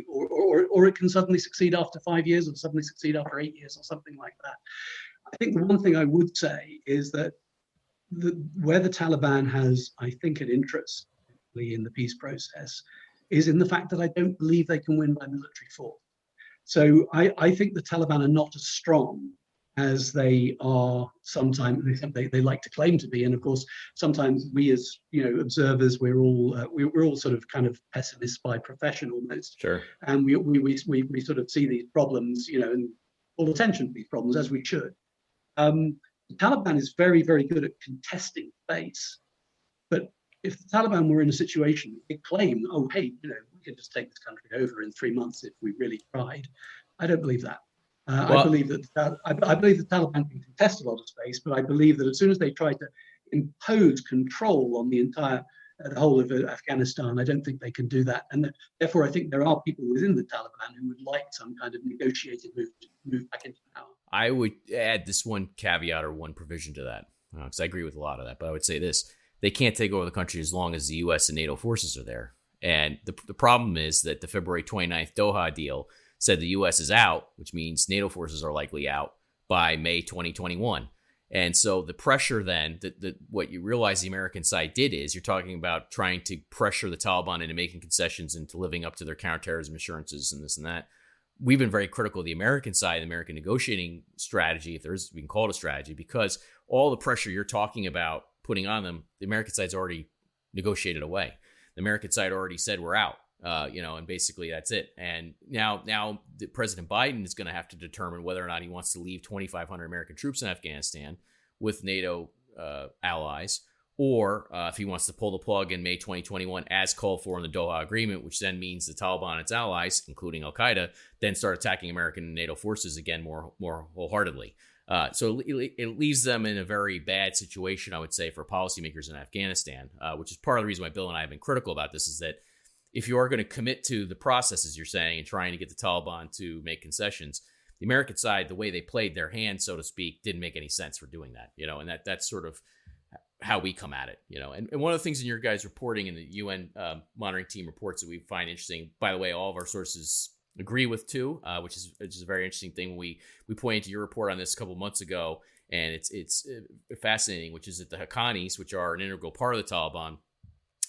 or it can suddenly succeed after 5 years, or suddenly succeed after 8 years, or something like that. I think the one thing I would say is that where the Taliban has, I think, an interest in the peace process is in the fact that I don't believe they can win by military force. So I think the Taliban are not as strong as they are sometimes they like to claim to be. And of course, sometimes we as observers, we're all sort of kind of pessimists by profession almost. Sure. And we sort of see these problems, and call attention to these problems, as we should. The Taliban is very, very good at contesting space, but if the Taliban were in a situation, they claim, oh, hey, we could just take this country over in 3 months if we really tried. I don't believe that. I believe that I believe the Taliban can contest a lot of space, but I believe that as soon as they try to impose control on the whole of Afghanistan, I don't think they can do that. And therefore, I think there are people within the Taliban who would like some kind of negotiated move back into power. I would add this one caveat or one provision to that, because I agree with a lot of that. But I would say this: they can't take over the country as long as the U.S. and NATO forces are there. And the problem is that the February 29th Doha deal said the U.S. is out, which means NATO forces are likely out by May 2021. And so the pressure then, what you realize the American side did is you're talking about trying to pressure the Taliban into making concessions, into living up to their counterterrorism assurances and this and that. We've been very critical of the American side, the American negotiating strategy, if we can call it a strategy, because all the pressure you're talking about putting on them, the American side's already negotiated away. The American side already said we're out, and basically that's it. And now President Biden is going to have to determine whether or not he wants to leave 2,500 American troops in Afghanistan with NATO allies, or if he wants to pull the plug in May 2021 as called for in the Doha Agreement, which then means the Taliban and its allies, including Al Qaeda, then start attacking American and NATO forces again more wholeheartedly. So it leaves them in a very bad situation, I would say, for policymakers in Afghanistan, which is part of the reason why Bill and I have been critical about this, is that if you are going to commit to the process, as you're saying, and trying to get the Taliban to make concessions, the American side, the way they played their hand, so to speak, didn't make any sense for doing that, and that's sort of how we come at it, And one of the things in your guys' reporting in the UN monitoring team reports that we find interesting, by the way, all of our sources agree with too, which is a very interesting thing. We pointed to your report on this a couple months ago, and it's fascinating, which is that the Haqqanis, which are an integral part of the Taliban,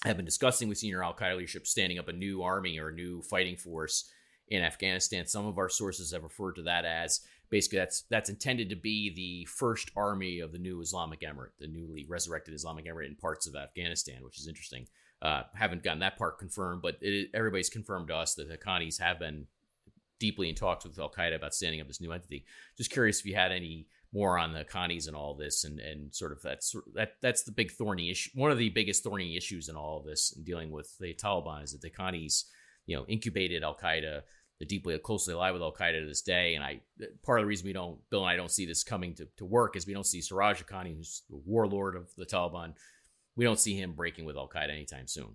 have been discussing with senior Al Qaeda leadership standing up a new army or a new fighting force in Afghanistan. Some of our sources have referred to that as basically that's intended to be the first army of the new Islamic Emirate, the newly resurrected Islamic Emirate in parts of Afghanistan, which is interesting. Haven't gotten that part confirmed, but everybody's confirmed to us that the Haqqanis have been deeply in talks with Al Qaeda about standing up this new entity. Just curious if you had any more on the Haqqanis and all this, and sort of that's the big thorny issue. One of the biggest thorny issues in all of this, in dealing with the Taliban, is that the Haqqanis, incubated Al Qaeda. They're deeply closely allied with Al Qaeda to this day, and part of the reason Bill and I don't see this coming to work is we don't see Siraj Haqqani, who's the warlord of the Taliban. We don't see him breaking with Al Qaeda anytime soon.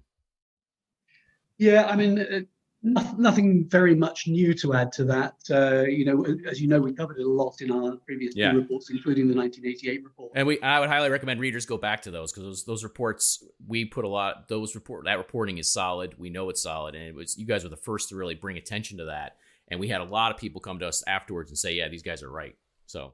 Yeah, I mean, nothing very much new to add to that. As you know, we covered it a lot in our previous two reports, including the 1988 report. And I would highly recommend readers go back to those, because those reports, we put a lot. That reporting is solid. We know it's solid, and you guys were the first to really bring attention to that. And we had a lot of people come to us afterwards and say, "Yeah, these guys are right." So,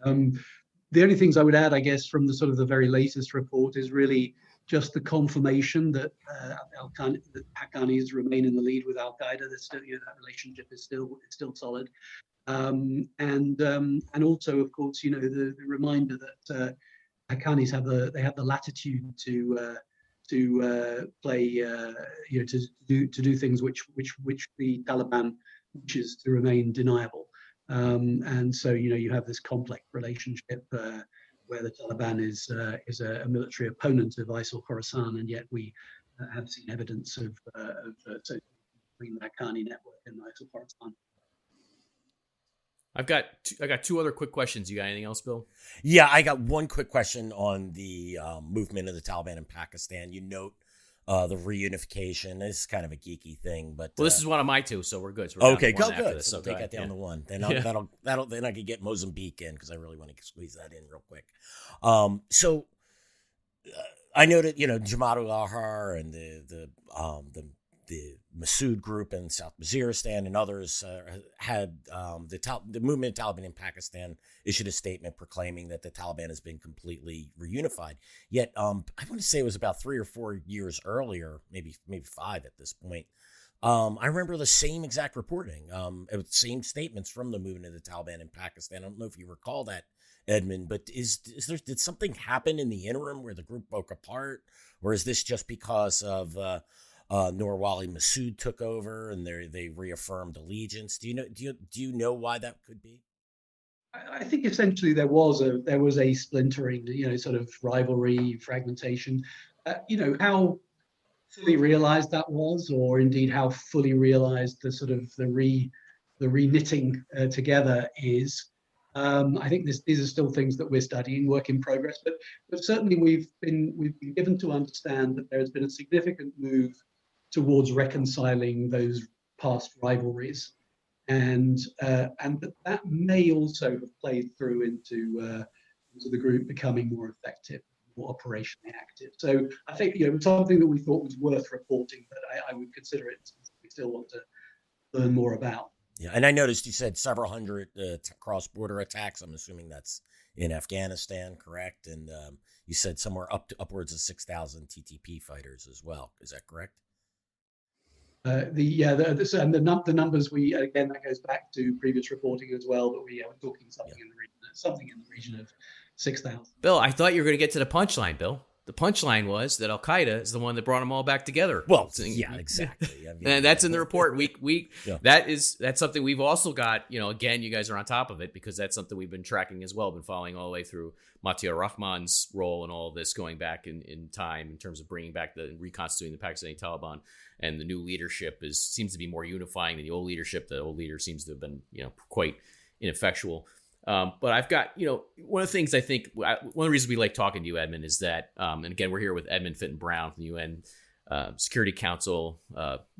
the only things I would add, I guess, from the sort of the very latest report is really just the confirmation that that Haqqanis remain in the lead with Al Qaeda. That that relationship is still solid, and also, of course, the reminder that Haqqanis have the latitude to play, to do things which the Taliban wishes to remain deniable. And so, you have this complex relationship where the Taliban is a military opponent of ISIL Khorasan, and yet we have seen evidence of between the Haqqani network and ISIL Khorasan. I got two other quick questions. You got anything else, Bill? Yeah, I got one quick question on the movement of the Taliban in Pakistan. You note the reunification. This is kind of a geeky thing, but this is one of my two, so we're good. So we're okay, go good. This, so take that down to one. Then then I could get Mozambique in because I really want to squeeze that in real quick. So I noted, Jamaat al-Ahrar and the Massoud group in South Waziristan and others had the movement of Taliban in Pakistan issued a statement proclaiming that the Taliban has been completely reunified. Yet, I want to say it was about 3 or 4 years earlier, maybe 5 at this point. I remember the same exact reporting, same statements from the movement of the Taliban in Pakistan. I don't know if you recall that, Edmund, but did something happen in the interim where the group broke apart, or is this just because of Noor Wali Massoud took over and they reaffirmed allegiance? Do you know why that could be? I think essentially there was a splintering, sort of rivalry, fragmentation. How fully realized that was, or indeed how fully realized the sort of the re-knitting together is. I think these are still things that we're studying, work in progress, but certainly we've been given to understand that there has been a significant move towards reconciling those past rivalries, and that may also have played through into the group becoming more effective, more operationally active. So I think something that we thought was worth reporting, but I would consider it something we still want to learn more about. Yeah, and I noticed you said several hundred cross-border attacks. I'm assuming that's in Afghanistan, correct? And you said somewhere upwards of 6,000 TTP fighters as well. Is that correct? The numbers that goes back to previous reporting as well, but we're talking something in the region of 6,000. Bill, I thought you were going to get to the punchline, Bill. The punchline was that Al Qaeda is the one that brought them all back together. Well, yeah, exactly. I mean, and that's in the report. We yeah. That's something we've also got. Again, you guys are on top of it because that's something we've been tracking as well. Been following all the way through Matiur Rahman's role in all of this, going back in time in terms of bringing back reconstituting the Pakistani Taliban, and the new leadership seems to be more unifying than the old leadership. The old leader seems to have been quite ineffectual. But I've got, one of the things I think, one of the reasons we like talking to you, Edmund, is that, and again, we're here with Edmund Fitton-Brown from the UN Security Council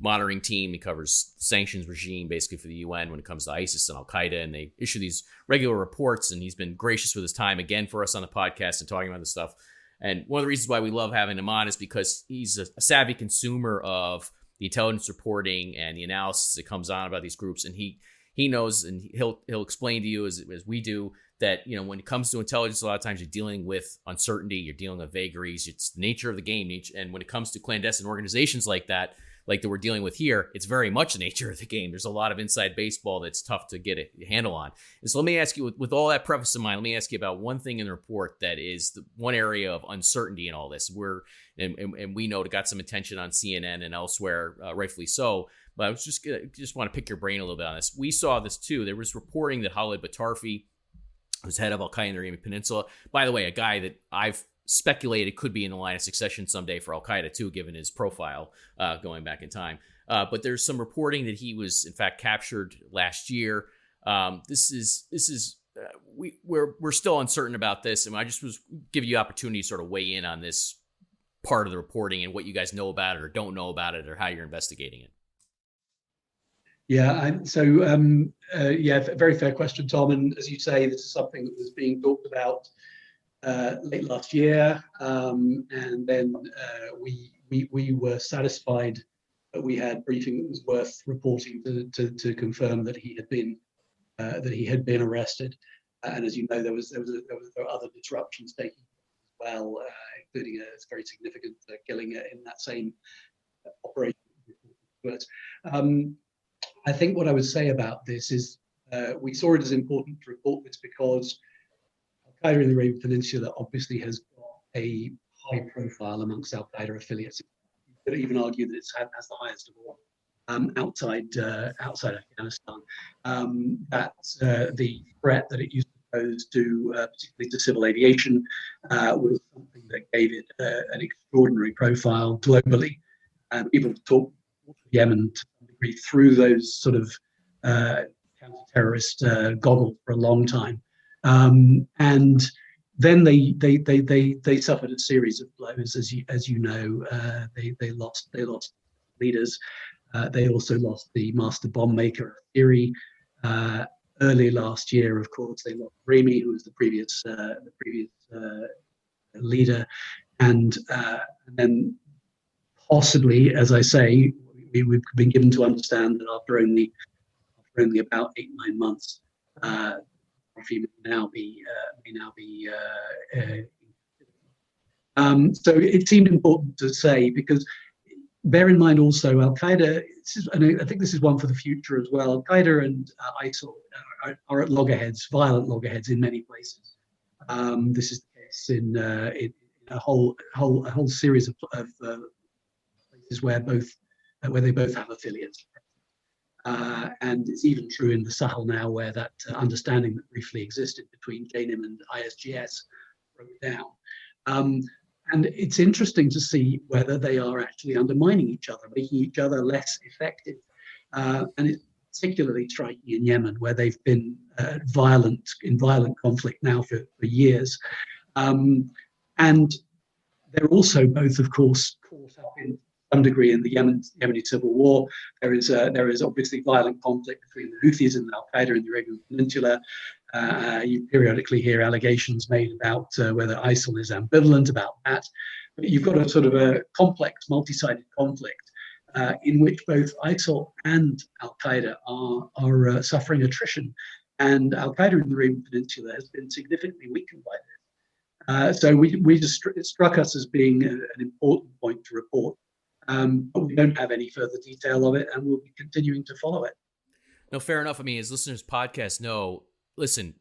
monitoring team. He covers sanctions regime basically for the UN when it comes to ISIS and Al Qaeda, and they issue these regular reports, and he's been gracious with his time again for us on the podcast and talking about this stuff. And one of the reasons why we love having him on is because he's a savvy consumer of the intelligence reporting and the analysis that comes on about these groups, and he knows, and he'll explain to you as we do, that when it comes to intelligence, a lot of times you're dealing with uncertainty, you're dealing with vagaries. It's the nature of the game. And when it comes to clandestine organizations like that we're dealing with here, it's very much the nature of the game. There's a lot of inside baseball that's tough to get a handle on. And so let me ask you, with all that preface in mind, let me ask you about one thing in the report that is the one area of uncertainty in all this. And we know it got some attention on CNN and elsewhere, rightfully so. But I was just want to pick your brain a little bit on this. We saw this too. There was reporting that Khalid Batarfi, who's head of Al Qaeda in the Arabian Peninsula, by the way, a guy that I've speculated could be in the line of succession someday for Al Qaeda too, given his profile going back in time. But there's some reporting that he was in fact captured last year. We're still uncertain about this, and I just was give you opportunity to sort of weigh in on this part of the reporting and what you guys know about it or don't know about it or how you're investigating it. Yeah, very fair question, Tom. And as you say, this is something that was being talked about late last year, and then we were satisfied that we had briefing that was worth reporting to confirm that he had been arrested. And as you know, there were other disruptions taking place as well, including a very significant killing in that same operation. But I think what I would say about this is we saw it as important to report this because Al Qaeda in the Arabian Peninsula obviously has got a high profile amongst Al Qaeda affiliates. You could even argue that it has the highest of all. outside Afghanistan. That the threat that it used to pose to, particularly to civil aviation, was something that gave it an extraordinary profile globally. People talk Yemen to some degree through those sort of counter-terrorist goggles for a long time, and then they suffered a series of blows, as you know. They lost leaders. They also lost the master bomb maker, Iri. Early last year, of course, they lost Remy, who was the previous leader, and then possibly, as I say, we've been given to understand that after only about 8-9 months, may now be so it seemed important to say, because bear in mind also Al Qaeda, and I think this is one for the future as well. Al Qaeda and ISIL are at loggerheads, violent loggerheads in many places. This is the case in a whole series of places where they both have affiliates. And it's even true in the Sahel now, where that understanding that briefly existed between JNIM and ISGS broke down. And it's interesting to see whether they are actually undermining each other, making each other less effective. And it's particularly striking in Yemen, where they've been in violent conflict now for years. And they're also both, of course, caught up in some degree in the Yemeni civil war. There is obviously violent conflict between the Houthis and Al Qaeda in the Arabian Peninsula. You periodically hear allegations made about whether ISIL is ambivalent about that. But you've got a sort of a complex, multi-sided conflict in which both ISIL and Al Qaeda are suffering attrition, and Al Qaeda in the Arabian Peninsula has been significantly weakened by this. So it struck us as being an important point to report. But we don't have any further detail of it, and we'll be continuing to follow it. No, fair enough. I mean, as listeners podcasts know, listen,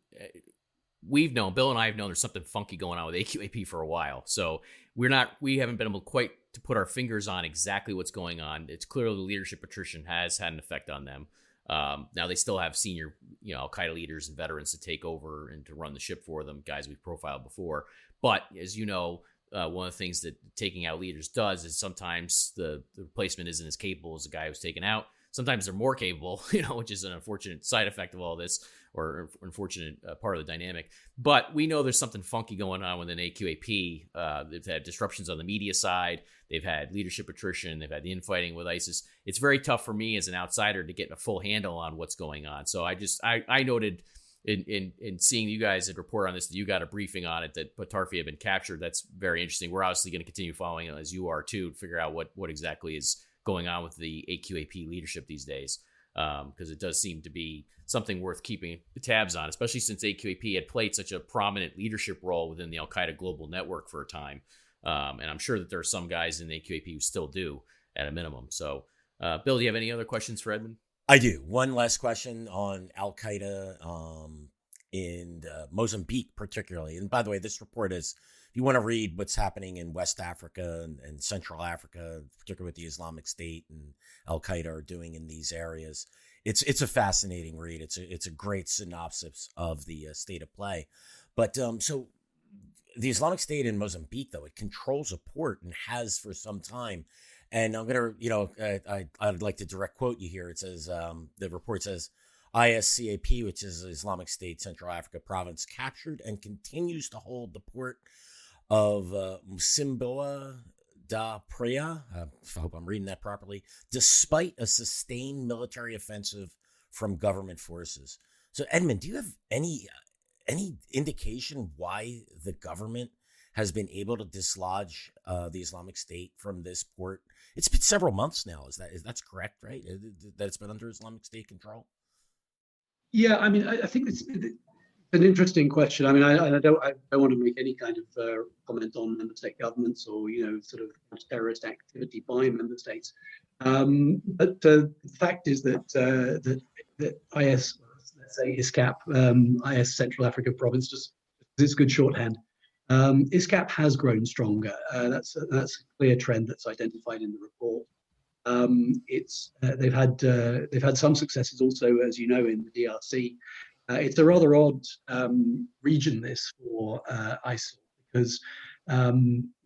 Bill and I have known there's something funky going on with AQAP for a while. So we haven't been able quite to put our fingers on exactly what's going on. It's clearly the leadership attrition has had an effect on them. Now they still have senior, Al Qaeda leaders and veterans to take over and to run the ship for them, guys we've profiled before. But as you know, one of the things that taking out leaders does is sometimes the replacement isn't as capable as the guy who's taken out. Sometimes they're more capable, which is an unfortunate side effect of all this, or unfortunate part of the dynamic. But we know there's something funky going on within AQAP. They've had disruptions on the media side. They've had leadership attrition. They've had the infighting with ISIS. It's very tough for me as an outsider to get a full handle on what's going on. So I noted in seeing you guys had report on this, that you got a briefing on it, that Batarfi had been captured. That's very interesting. We're obviously going to continue following it, as you are too, to figure out what exactly is going on with the AQAP leadership these days, because it does seem to be something worth keeping tabs on, especially since AQAP had played such a prominent leadership role within the Al Qaeda global network for a time. And I'm sure that there are some guys in the AQAP who still do at a minimum. So, Bill, do you have any other questions for Edmund? I do. One last question on Al Qaeda in Mozambique, particularly. And by the way, this report is, if you want to read what's happening in West Africa and Central Africa, particularly what the Islamic State and Al Qaeda are doing in these areas, it's a fascinating read. It's a great synopsis of the state of play. But so the Islamic State in Mozambique, though, it controls a port and has for some time. And I'm going to, I'd like to direct quote you here. It says, the report says, ISCAP, which is Islamic State Central Africa province, captured and continues to hold the port of Msimboa da Praia, I hope I'm reading that properly, despite a sustained military offensive from government forces. So, Edmund, do you have any indication why the government has been able to dislodge the Islamic State from this port? It's been several months now. That's correct, right? That it's been under Islamic State control? Yeah, I mean, I think it's an interesting question. I mean, I don't want to make any kind of comment on member state governments or sort of terrorist activity by member states. But the fact is that IS, let's say ISCAP, IS Central Africa Province, just it's good shorthand. ISCAP has grown stronger. That's a clear trend that's identified in the report. They've had some successes also, as you know, in the DRC. It's a rather odd region, this, for ISIL, because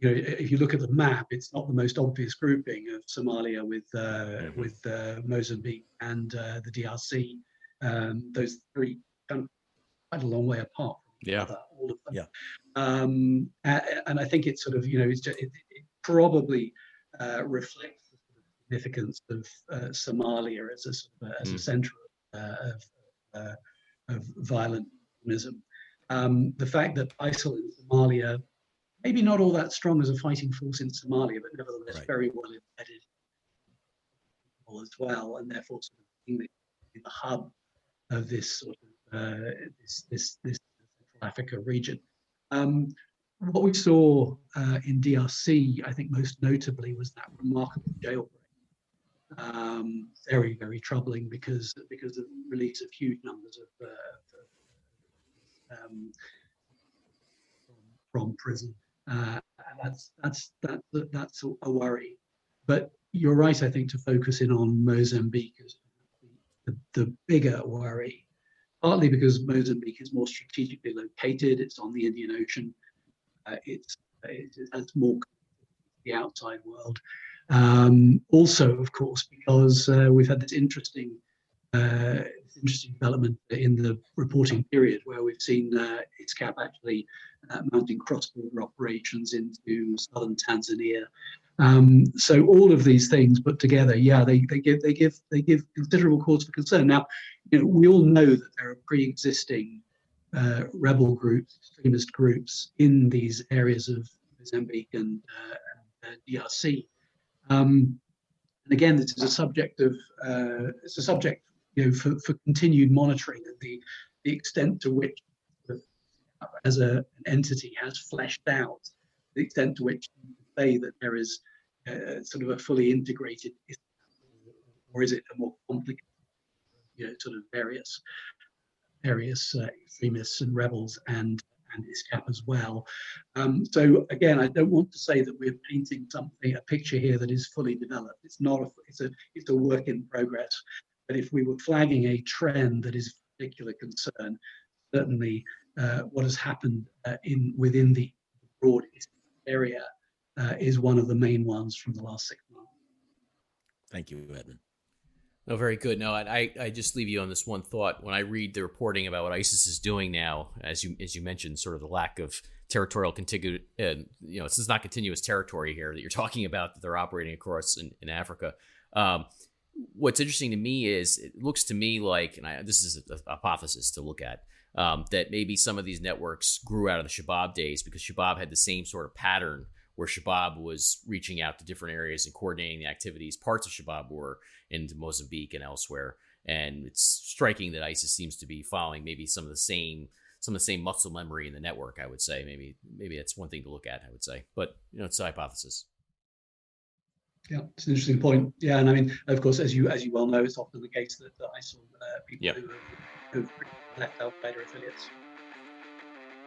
if you look at the map, it's not the most obvious grouping of Somalia with Mozambique and the DRC. Those three kind of quite a long way apart from each other, all of them. Yeah. And I think it's sort of, it probably reflects the sort of significance of Somalia as a sort of as a center of violent extremism. The fact that ISIL in Somalia, maybe not all that strong as a fighting force in Somalia, but nevertheless very well embedded as well, and therefore sort of being the hub of this sort of this Central Africa region. What we saw in DRC, I think most notably, was that remarkable jailbreak. Very, very troubling because of the release of huge numbers from prison. That's a worry. But you're right, I think, to focus in on Mozambique as the bigger worry, partly because Mozambique is more strategically located. It's on the Indian Ocean. It has more the outside world. Also, of course, because we've had this interesting development in the reporting period where we've seen ISCAP actually mounting cross-border operations into southern Tanzania. So all of these things put together, they give considerable cause for concern. Now, we all know that there are pre-existing rebel groups, extremist groups in these areas of Mozambique and DRC. And again, this is a subject for continued monitoring, and the extent to which, as an entity, has fleshed out, the extent to which you can say that there is sort of a fully integrated, or is it a more complicated, sort of various extremists and rebels and ISCAP as well. So again, I don't want to say that we're painting a picture here that is fully developed. It's not. It's a work in progress. But if we were flagging a trend that is of particular concern, certainly what has happened within the broad area is one of the main ones from the last 6 months. Thank you, Edmund. No, very good. No, I just leave you on this one thought. When I read the reporting about what ISIS is doing now, as you mentioned, sort of the lack of territorial contiguous, it's not continuous territory here that you're talking about that they're operating across in Africa. What's interesting to me is it looks to me like, and this is a hypothesis to look at, that maybe some of these networks grew out of the Shabab days because Shabab had the same sort of pattern where Shabab was reaching out to different areas and coordinating the activities. Parts of Shabab were into Mozambique and elsewhere. And it's striking that ISIS seems to be following maybe some of the same muscle memory in the network, I would say. Maybe that's one thing to look at, I would say. But, it's a hypothesis. Yeah, it's an interesting point. Yeah, and I mean, of course, as you well know, it's often the case that ISIL people who have left Al Qaeda affiliates.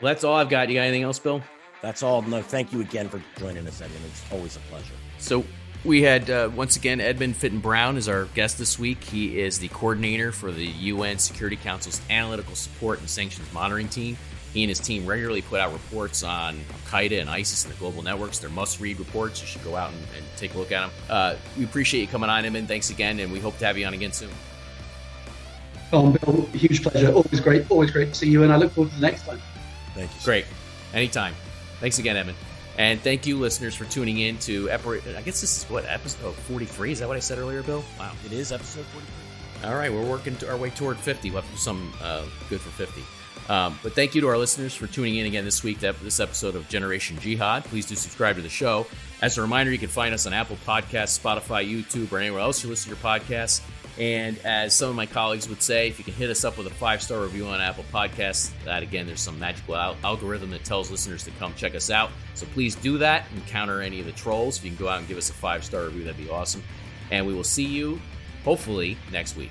Well, that's all I've got. You got anything else, Bill? That's all. No, thank you again for joining us, Edmund. It's always a pleasure. So we had, once again, Edmund Fitton-Brown is our guest this week. He is the coordinator for the UN Security Council's Analytical Support and Sanctions Monitoring Team. He and his team regularly put out reports on Al Qaeda and ISIS and the global networks. They're must-read reports. You should go out and take a look at them. We appreciate you coming on, Edmund. Thanks again, and we hope to have you on again soon. Bill, huge pleasure. Always great to see you, and I look forward to the next time. Thank you. Great. Anytime. Thanks again, Edmund. And thank you, listeners, for tuning in to, I guess this is episode 43? Is that what I said earlier, Bill? Wow. It is episode 43. All right, we're working our way toward 50. We'll have to do something good for 50. But thank you to our listeners for tuning in again this week to this episode of Generation Jihad. Please do subscribe to the show. As a reminder, you can find us on Apple Podcasts, Spotify, YouTube, or anywhere else you listen to your podcasts. And as some of my colleagues would say, if you can hit us up with a 5-star review on Apple Podcasts, that again, there's some magical algorithm that tells listeners to come check us out. So please do that and counter any of the trolls. If you can go out and give us a 5-star review, that'd be awesome. And we will see you, hopefully, next week.